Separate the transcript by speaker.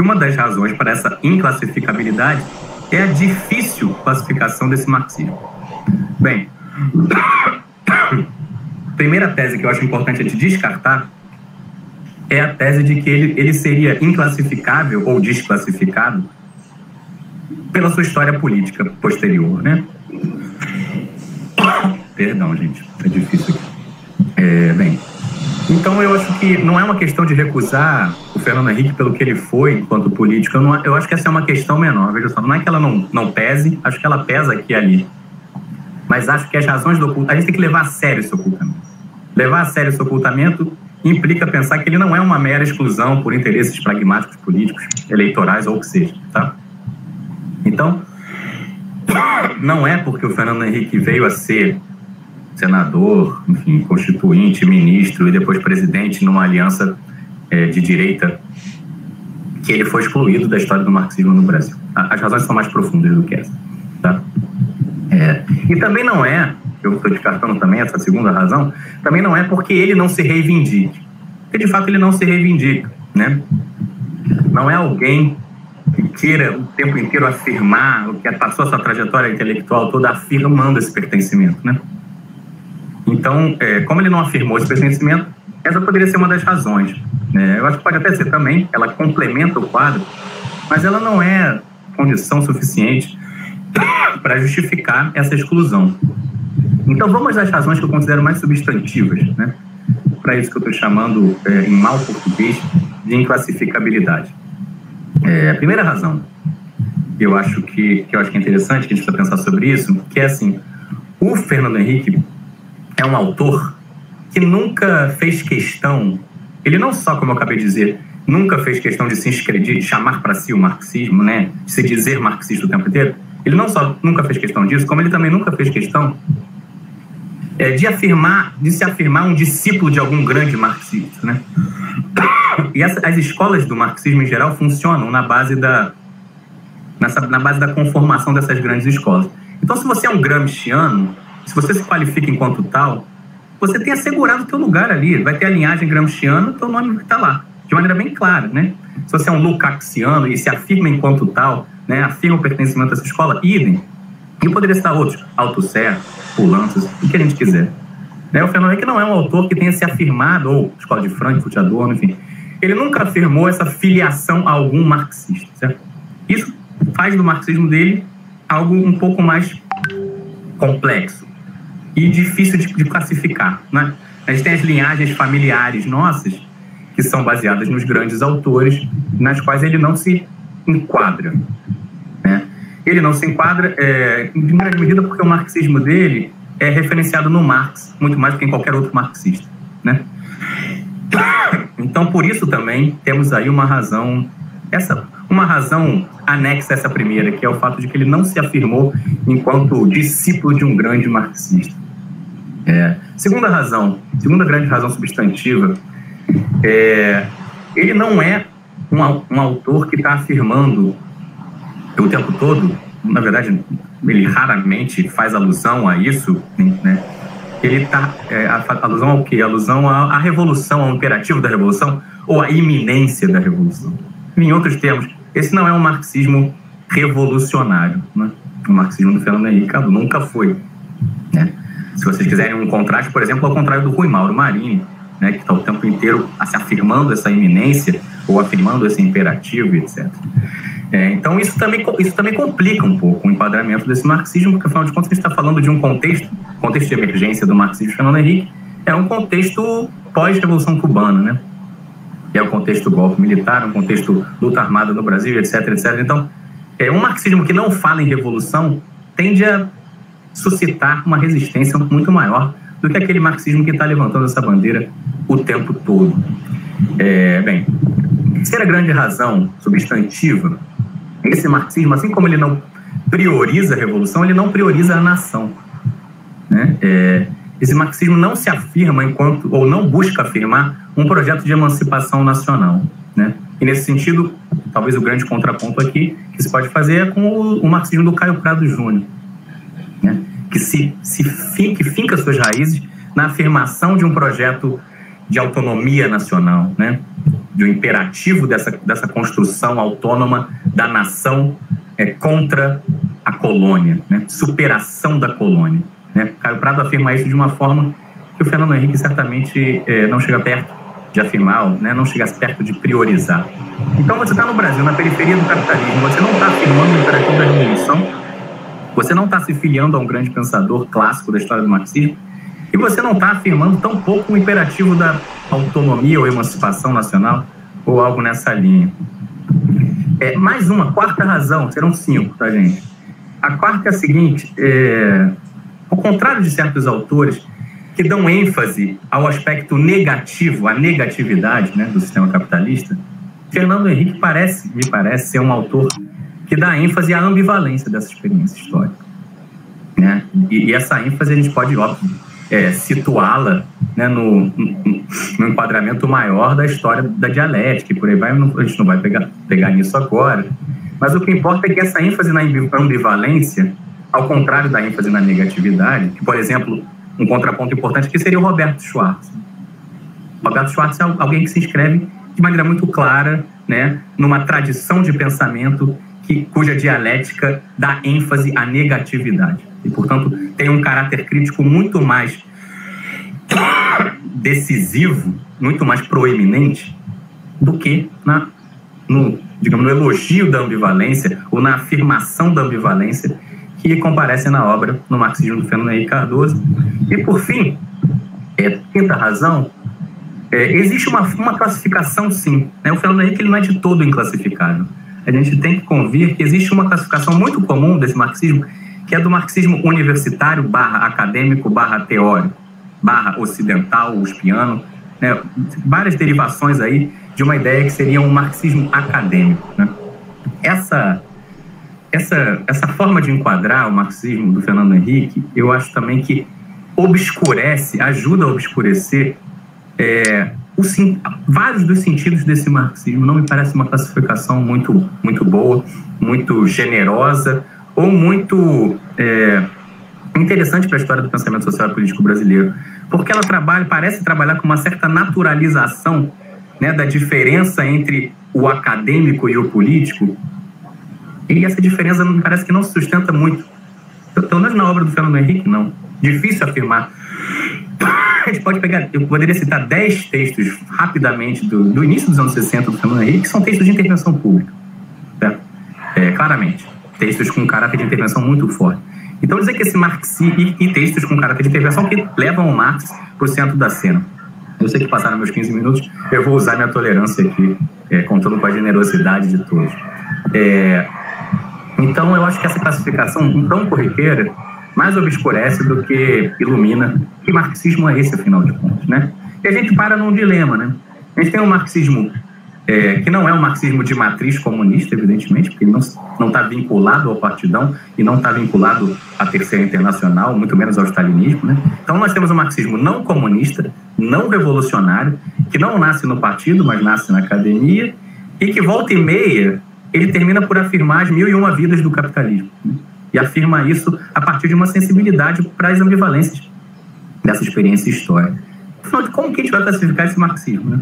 Speaker 1: uma das razões para essa inclassificabilidade é a difícil classificação desse marxismo. Bem, a primeira tese que eu acho importante de descartar é a tese de que ele seria inclassificável ou desclassificado pela sua história política posterior, né? Perdão, gente, é difícil aqui. Bem, então eu acho que não é uma questão de recusar o Fernando Henrique pelo que ele foi enquanto político. Eu acho que essa é uma questão menor, veja só, não é que ela não pese, acho que ela pesa aqui e ali. Mas acho que as razões do ocultamento, a gente tem que levar a sério esse ocultamento. Levar a sério esse ocultamento implica pensar que ele não é uma mera exclusão por interesses pragmáticos políticos, eleitorais ou o que seja, tá? Então, não é porque o Fernando Henrique veio a ser senador, enfim, constituinte, ministro e depois presidente numa aliança de direita que ele foi excluído da história do marxismo no Brasil. As razões são mais profundas do que essa, tá? E também não é, eu estou descartando também essa segunda razão, também não é porque ele não se reivindique. Porque de fato ele não se reivindica, né? Não é alguém que queira o tempo inteiro afirmar, o que passou a sua trajetória intelectual toda afirmando esse pertencimento, né? Então, como ele não afirmou esse pertencimento, essa poderia ser uma das razões, né? Eu acho que pode até ser também, ela complementa o quadro, mas ela não é condição suficiente para justificar essa exclusão. Então, vamos às razões que eu considero mais substantivas, né? Para isso que eu estou chamando, em mau português, de inclassificabilidade. A primeira razão que eu acho que é interessante que a gente precisa pensar sobre isso, que é assim, o Fernando Henrique é um autor que nunca fez questão, ele não só, como eu acabei de dizer, nunca fez questão de se inscrever, de chamar para si o marxismo, né, de se dizer marxista o tempo inteiro, ele não só nunca fez questão disso, como ele também nunca fez questão de se afirmar um discípulo de algum grande marxista, né? E as escolas do marxismo em geral funcionam na base da conformação dessas grandes escolas. Então, se você é um gramsciano, se você se qualifica enquanto tal, você tem assegurado o teu lugar ali, vai ter a linhagem gramsciana, o teu nome está lá, de maneira bem clara, né? Se você é um lukácsiano e se afirma enquanto tal, né, afirma o pertencimento a essa escola, idem. E eu poderia citar outros, Althusser, Poulantzas, o que a gente quiser. O Fernando Henrique não é um autor que tenha se afirmado, ou Escola de Frankfurt, Adorno, enfim. Ele nunca afirmou essa filiação a algum marxista, certo? Isso faz do marxismo dele algo um pouco mais complexo e difícil de classificar, né? A gente tem as linhagens familiares nossas, que são baseadas nos grandes autores, nas quais ele não se enquadra, né? Ele não se enquadra, em grande medida, porque o marxismo dele é referenciado no Marx, muito mais do que em qualquer outro marxista, né? Então, por isso também, temos aí uma razão anexa a essa primeira, que é o fato de que ele não se afirmou enquanto discípulo de um grande marxista. Segunda grande razão substantiva, ele não é um autor que está afirmando o tempo todo, na verdade, ele raramente faz alusão a isso, né? Ele está, alusão ao quê? Alusão à revolução, ao imperativo da revolução, ou à iminência da revolução. Em outros termos, esse não é um marxismo revolucionário, né? O marxismo do Fernando Henrique nunca foi, né? Se vocês quiserem um contraste, por exemplo, ao contrário do Rui Mauro Marini, né, que está o tempo inteiro se afirmando essa iminência, ou afirmando esse imperativo, etc. Então, isso também complica um pouco o enquadramento desse marxismo, porque, afinal de contas, a gente está falando de um contexto de emergência do marxismo de Fernando Henrique, é um contexto pós-revolução cubana, né? É o contexto do golpe militar, um contexto luta armada no Brasil, etc, etc. Então, um marxismo que não fala em revolução tende a suscitar uma resistência muito maior do que aquele marxismo que está levantando essa bandeira o tempo todo. Bem, terceira grande razão substantiva, esse marxismo, assim como ele não prioriza a revolução, ele não prioriza a nação, né? Esse marxismo não se afirma ou não busca afirmar um projeto de emancipação nacional, né? E nesse sentido, talvez o grande contraponto aqui que se pode fazer é com o marxismo do Caio Prado Júnior, né? Que finca suas raízes na afirmação de um projeto de autonomia nacional, né? de um imperativo dessa construção autônoma da nação contra a colônia, né? Superação da colônia, né? Caio Prado afirma isso de uma forma que o Fernando Henrique certamente não chega perto de afirmar, né? Não chega perto de priorizar. Então você está no Brasil, na periferia do capitalismo, você não está afirmando o imperativo da revolução, você não está se filiando a um grande pensador clássico da história do marxismo, e você não está afirmando tão pouco o imperativo da autonomia ou emancipação nacional ou algo nessa linha. Mais uma, quarta razão, serão 5, tá, gente? A quarta é a seguinte, ao contrário de certos autores que dão ênfase ao aspecto negativo, à negatividade, né, do sistema capitalista, Fernando Henrique me parece ser um autor que dá ênfase à ambivalência dessa experiência histórica, né? E essa ênfase a gente pode, óbvio, situá-la, né, no enquadramento maior da história da dialética, e por aí vai, a gente não vai pegar nisso agora, mas o que importa é que essa ênfase na ambivalência, ao contrário da ênfase na negatividade, que, por exemplo, um contraponto importante aqui seria o Roberto Schwartz. Roberto Schwartz é alguém que se inscreve de maneira muito clara, né, numa tradição de pensamento cuja dialética dá ênfase à negatividade. E, portanto, tem um caráter crítico muito mais decisivo, muito mais proeminente do que no elogio da ambivalência ou na afirmação da ambivalência que comparece na obra No Marxismo do Fernando Henrique Cardoso. E, por fim, quinta razão, existe uma classificação, sim, né? O Fernando Henrique ele não é de todo inclassificável. A gente tem que convir que existe uma classificação muito comum desse marxismo, que é do marxismo universitário / acadêmico / teórico, / ocidental, uspiano, né? Várias derivações aí de uma ideia que seria um marxismo acadêmico, né? Essa forma de enquadrar o marxismo do Fernando Henrique, eu acho também que ajuda a obscurecer vários dos sentidos desse marxismo. Não me parece uma classificação muito, muito boa, muito generosa ou muito interessante para a história do pensamento social e político brasileiro, porque ela parece trabalhar com uma certa naturalização, né, da diferença entre o acadêmico e o político, e essa diferença me parece que não se sustenta muito. Pelo menos na obra do Fernando Henrique, não. Difícil afirmar. A gente pode eu poderia citar 10 textos rapidamente do início dos anos 60 do Fernando Henrique, que são textos de intervenção pública, certo? Claramente. Textos com caráter de intervenção muito forte. Então, dizer que esse marxismo e textos com caráter de intervenção que levam o Marx para o centro da cena. Eu sei que passaram meus 15 minutos, eu vou usar minha tolerância aqui, contando com a generosidade de todos. Então, eu acho que essa classificação tão corriqueira mais obscurece do que ilumina. Que marxismo é esse, afinal de contas, né? E a gente para num dilema, né? A gente tem um marxismo que não é um marxismo de matriz comunista, evidentemente, porque ele não está vinculado ao partidão e não está vinculado à Terceira Internacional, muito menos ao stalinismo, né? Então nós temos um marxismo não comunista, não revolucionário, que não nasce no partido, mas nasce na academia, e que volta e meia ele termina por afirmar as 1001 vidas do capitalismo, né? E afirma isso a partir de uma sensibilidade para as ambivalências dessa experiência histórica. Afinal, como que a gente vai classificar esse marxismo, né?